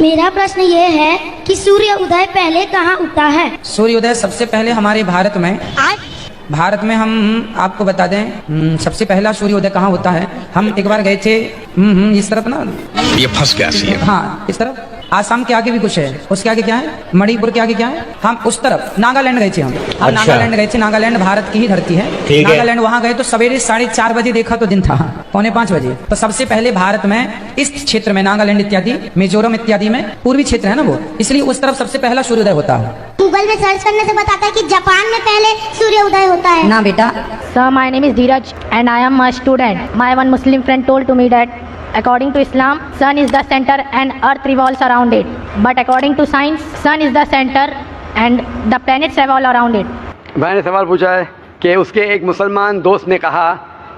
मेरा प्रश्न ये है कि सूर्य उदय पहले कहाँ उगता है? सूर्योदय सबसे पहले हमारे भारत में हम आपको बता दें, सबसे पहला सूर्योदय कहाँ होता है। हम एक बार गए थे इस तरफ ना, ये फंस गया सी है। हाँ इस तरफ, आसाम के आगे भी कुछ है, उसके आगे क्या है, मणिपुर के आगे क्या है, हम उस तरफ नागालैंड गए थे। हम अच्छा। नागालैंड गए थे। नागालैंड भारत की ही धरती है। नागालैंड वहाँ गए तो सवेरे 4:30 बजे देखा तो दिन था 4:45 बजे। तो सबसे पहले भारत में इस क्षेत्र में नागालैंड इत्यादि, मिजोरम इत्यादि में पूर्वी क्षेत्र है ना वो, इसलिए उस तरफ सबसे पहला सूर्योदय होता है। गूगल में सर्च करने से बताता है कि जापान में पहले सूर्य उदय होता है। ना बेटा। Sir, my name is Dheeraj and I am a student. My one Muslim friend told to me that according to Islam, sun is the center and earth revolves around it. But according to science, sun is the center and the planets revolve around it. भाई ने सवाल पूछा है कि उसके एक मुसलमान दोस्त ने कहा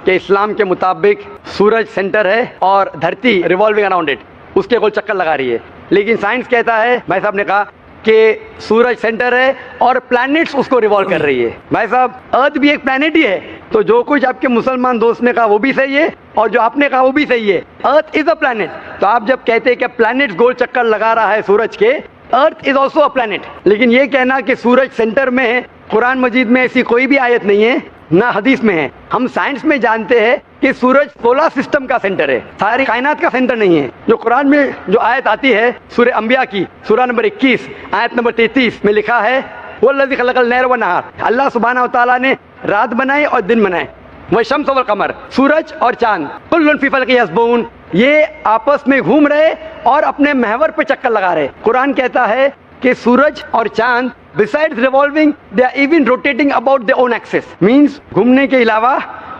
कि इस्लाम के मुताबिक सूरज सेंटर है और धरती रिवॉल्विंग अराउंड इट, उसके गोल चक्कर लगा रही है। लेकिन साइंस कहता है, भाई साहब ने कहा कि सूरज सेंटर है और प्लैनेट्स उसको रिवॉल्व कर रही है। भाई साहब, अर्थ भी एक प्लैनेट ही है। तो जो कुछ आपके मुसलमान दोस्त ने कहा वो भी सही है और जो आपने कहा वो भी सही है। Earth is a planet. तो आप जब कहते हैं कि प्लैनेट गोल चक्कर लगा रहा है सूरज के, earth is also a planet. लेकिन ये कहना कि सूरज सेंटर में है, कुरान मजीद में ऐसी कोई भी आयत नहीं है, ना हदीस में है। हम साइंस में जानते हैं कि सूरज सोलर सिस्टम का सेंटर है, सारी कायनात का सेंटर नहीं है। जो कुरान में जो आयत आती है सूरह अंबिया की, सूरह नंबर 21 आयत नंबर 33 में लिखा है, वल्लज़ी खलक़ल लैल व नहार, अल्लाह सुब्हानहू व तआला ने रात बनाई और दिन बनाए, व शम्स वल कमर, सूरज और चांद, कुल्लुन फी फ़ल्क़ि यस्बहून, ये आपस में घूम रहे और अपने महवर पे चक्कर लगा रहे। कुरान कहता है कि सूरज और चांद besides revolving they are even rotating about their own axis, means घूमने के अलावा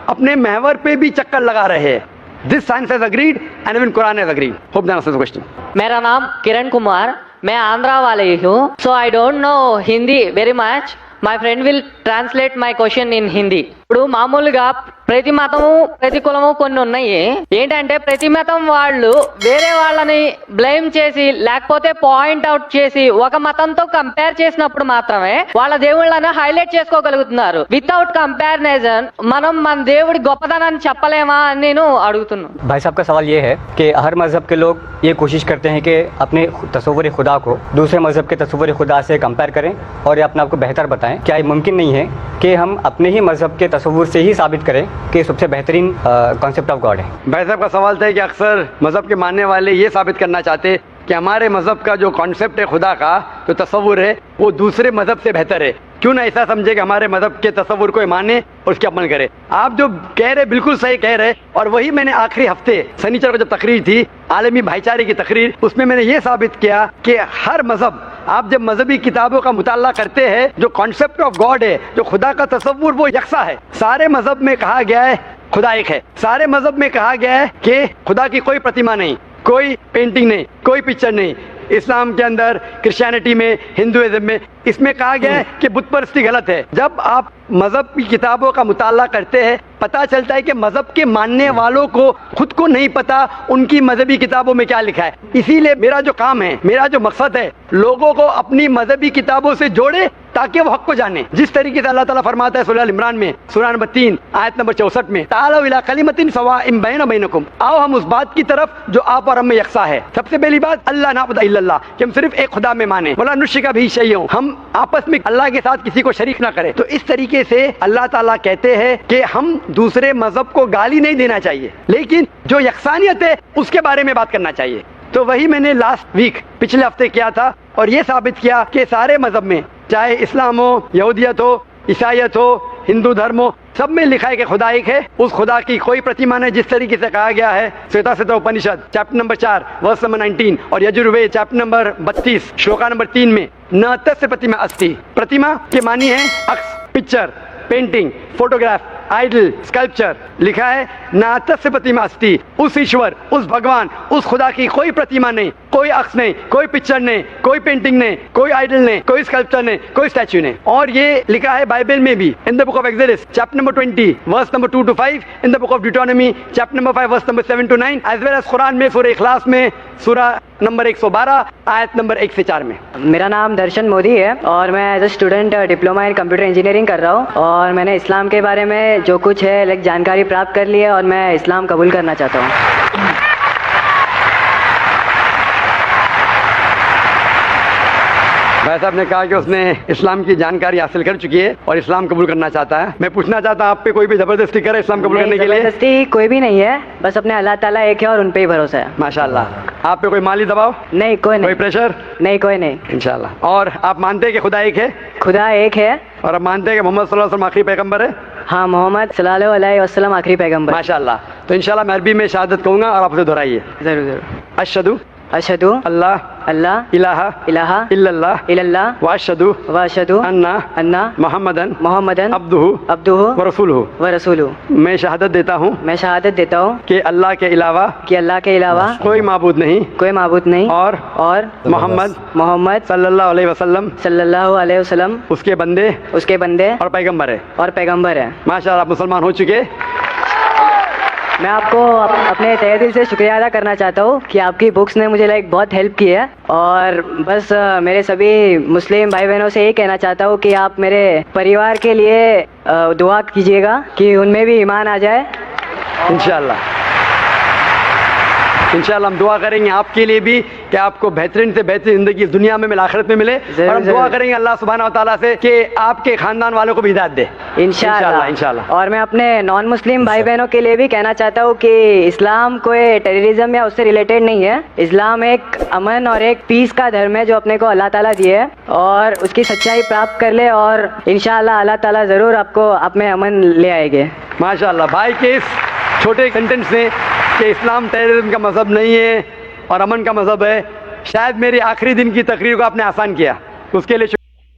अपने महवर पे भी चक्कर लगा रहे हैं। This science has agreed and even Quran has agreed. Hope that answers the question. मेरा नाम किरण कुमार, मैं आंध्रा वाले हूँ। So I don't know Hindi very much. My friend will translate my question in Hindi. ఇప్పుడు మామూలుగా ప్రతి మతము ప్రతి కులము కొన్ని ఉన్నాయి. ఏంటంటే ప్రతి మతం వాళ్ళు వేరే వాళ్ళని బ్లేమ్ చేసి లేకపోతే పాయింట్ అవుట్ చేసి ఒక మతంతో కంపేర్ చేసినప్పుడు మాత్రమే వాళ్ళ దేవుళ్ళని హైలైట్ చేసుకోగలుగుతున్నారు. వితౌట్ కంపారిజన్ మనం మన దేవుడి గొప్పదనాన్ని చెప్పలేమా అని నేను అడుగుతున్నాను। भाई साहब का सवाल ये है कि हर मज़हब के लोग ये कोशिश करते हैं कि अपने तसव्वुर खुदा को दूसरे मज़हब के तसव्वुर खुदा से कंपेयर करें और ये अपने आप को बेहतर बताएं। क्या ये मुमकिन नहीं है कि हम अपने ही मज़हब के तसव्वुर से ही साबित करें कि सबसे बेहतरीन कॉन्सेप्ट ऑफ गॉड है? भाई साहब का सवाल था कि अक्सर मज़हब के मानने वाले ये साबित करना चाहते कि हमारे मज़हब का जो कॉन्सेप्ट है खुदा का, जो तसव्वुर है, वो दूसरे मज़हब से बेहतर है। क्यों ना ऐसा समझे कि हमारे मज़हब के तसव्वुर को माने और उसके अमल करे। आप जो कह रहे बिल्कुल सही कह रहे, और वही मैंने आखिरी हफ्ते शनिचर को जब तकरीर थी आलमी भाईचारे की तकरीर, उसमें मैंने ये साबित किया कि हर मज़हब, आप जब मजहबी किताबों का मुताला करते हैं, जो कॉन्सेप्ट ऑफ गॉड है, जो खुदा का तसव्वुर, वो यकसा है। सारे मज़हब में कहा गया है खुदा एक है। सारे मज़हब में कहा गया है कि खुदा की कोई प्रतिमा नहीं, कोई पेंटिंग नहीं, कोई पिक्चर नहीं। इस्लाम के अंदर, क्रिश्चियनिटी में, हिंदुइज्म में, इसमें कहा गया है कि बुत परस्ती गलत है। जब आप मजहब की किताबों का मुताला करते हैं, पता चलता है कि मजहब के मानने वालों को खुद को नहीं पता उनकी मजहबी किताबों में क्या लिखा है। इसीलिए मेरा जो काम है, मेरा जो मकसद है, लोगों को अपनी मजहबी किताबों से जोड़े ताकि वो हक को जाने। जिस तरीके से अल्लाह ताला फरमाता है सूरह इमरान में, सूरह नंबर 3 आयत नंबर 64 में, तालौ इला कलिमतिन सवाइम बैना बैनकुम, आओ हम उस बात की तरफ जो आप और हम में यकसा है। सबसे पहली बात, अल्लाह नाबुद इल्लल्लाह, कि हम सिर्फ एक खुदा में माने, वला नुश्रिका बिही शैय्यन, हम आपस में अल्लाह के साथ किसी को शरीक ना करें। तो इस तरीके से अल्लाह ताला कहते हैं कि हम दूसरे मजहब को गाली नहीं देना चाहिए, लेकिन जो यकसानियत है उसके बारे में बात करना चाहिए। तो वही मैंने लास्ट वीक, पिछले हफ्ते किया था और ये साबित किया कि सारे मजहब में, चाहे इस्लाम हो, यहूदियत हो, ईसाईयत हो, हिंदू धर्म हो, सब में लिखा है कि खुदा एक है। उस खुदा की कोई प्रतिमा नहीं, जिस तरीके से कहा गया है श्वेता उपनिषद चैप्टर नंबर 4 वर्स नंबर 19 और Yajurveda chapter number 32 shloka number 3 में, न तस्य प्रतिमा अस्ति, प्रतिमा के मानी है अक्स, picture, painting, photograph, idol, sculpture. लिखा है ना तस्य प्रतिमा अस्ति, उस ईश्वर, उस भगवान, उस खुदा की कोई प्रतिमा नहीं, कोई अक्स नहीं, कोई पिक्चर नहीं, कोई पेंटिंग नहीं, कोई आइडल नहीं, कोई स्कल्पचर नहीं, कोई स्टैच्यू नहीं। और ये लिखा है बाइबल में भी, in the book of Exodus chapter number 20 verse number 2 to 5, in the book of Deuteronomy chapter number 5 verse number 7 to 9, as well as Quran में सूरह इखलास में सूरह नंबर 112 आयत नंबर 1 से 4 में। मेरा नाम दर्शन मोदी है और मैं as a student diploma in computer engineering कर रहा हूँ और मैंने इस्लाम के बारे में जो कुछ है जानकारी प्राप्त कर ली है और मैं इस्लाम कबूल करना चाहता हूँ। भाई साहब ने कहा कि उसने इस्लाम की जानकारी हासिल कर चुकी है और इस्लाम कबूल करना चाहता है। मैं पूछना चाहता हूँ, आप पे कोई भी जबरदस्ती करे इस्लाम कबूल करने के लिए? जबरदस्ती कोई भी नहीं है, बस अपने अल्लाह ताला एक है और उन पे ही भरोसा है। माशाल्लाह। आप पे कोई माली दबाव? नहीं, कोई कोई नहीं, प्रेशर? नहीं, कोई नहीं। इंशाल्लाह। और आप मानते हैं कि खुदा एक है? खुदा एक है। और आप मानते हैं कि मोहम्मद सल्लल्लाहु अलैहि वसल्लम आखिरी पैगंबर है? हाँ, मोहम्मद सल्लल्लाहु अलैहि वसल्लम आखिरी पैगंबर। माशाल्लाह। तो इंशाल्लाह मैं अरबी में शहादत कहूँगा और आप उसे दोहराइए। जरूर जरूर। अशहदु अशहदु अल्लाह अल्लाह इलाहा इलाहा इल्लल्लाह इल्लल्लाह व अशहदु व अशहदु अन्ना अन्ना मुहम्मदन मोहम्मदन अब्दुहु अब्दुहु व रसूलुहु। व रसूलुहु। मैं शहादत देता हूँ मैं शहादत देता हूँ कि अल्लाह के अलावा कि अल्लाह के अलावा कोई माबूद नहीं कोई माबूद नहीं और मोहम्मद मोहम्मद सल्लल्लाहु अलैहि वसल्लम सल्लल्लाहु अलैहि वसल्लम उसके बंदे उसके बंदे और पैगंबर है। और पैगंबर है। माशाल्लाह, आप मुसलमान हो चुके। मैं आपको अपने तहे दिल से शुक्रिया अदा करना चाहता हूँ कि आपकी बुक्स ने मुझे बहुत हेल्प की है। और बस मेरे सभी मुस्लिम भाई बहनों से यही कहना चाहता हूँ कि आप मेरे परिवार के लिए दुआ कीजिएगा कि उनमें भी ईमान आ जाए। इंशाल्लाह इंशाल्लाह हम दुआ करेंगे आपके लिए भी कि आपको बेहतरीन से बेहतरीन जिंदगी इस दुनिया में मिले, आखिरत में मिले। और हम दुआ करेंगे अल्लाह सुब्हानहू व तआला से कि आपके खानदान वालों को भी हिदायत दे इंशाल्लाह इंशाल्लाह। और मैं अपने नॉन मुस्लिम भाई बहनों के लिए भी कहना चाहता हूँ कि इस्लाम कोई टेररिज्म या उससे रिलेटेड नहीं है। इस्लाम एक अमन और एक पीस का धर्म है जो अपने को अल्लाह ताला दिए है, और उसकी सच्चाई प्राप्त कर ले और इंशाल्लाह अल्लाह ताला ज़रूर आपको आप में अमन ले आएंगे। माशाल्लाह। भाई के इस छोटे कंटेंट से कि इस्लाम टेररिज्म का मजहब नहीं है और अमन का मजहब है, शायद मेरी आखिरी दिन की तकरीर को आपने आसान किया, उसके लिए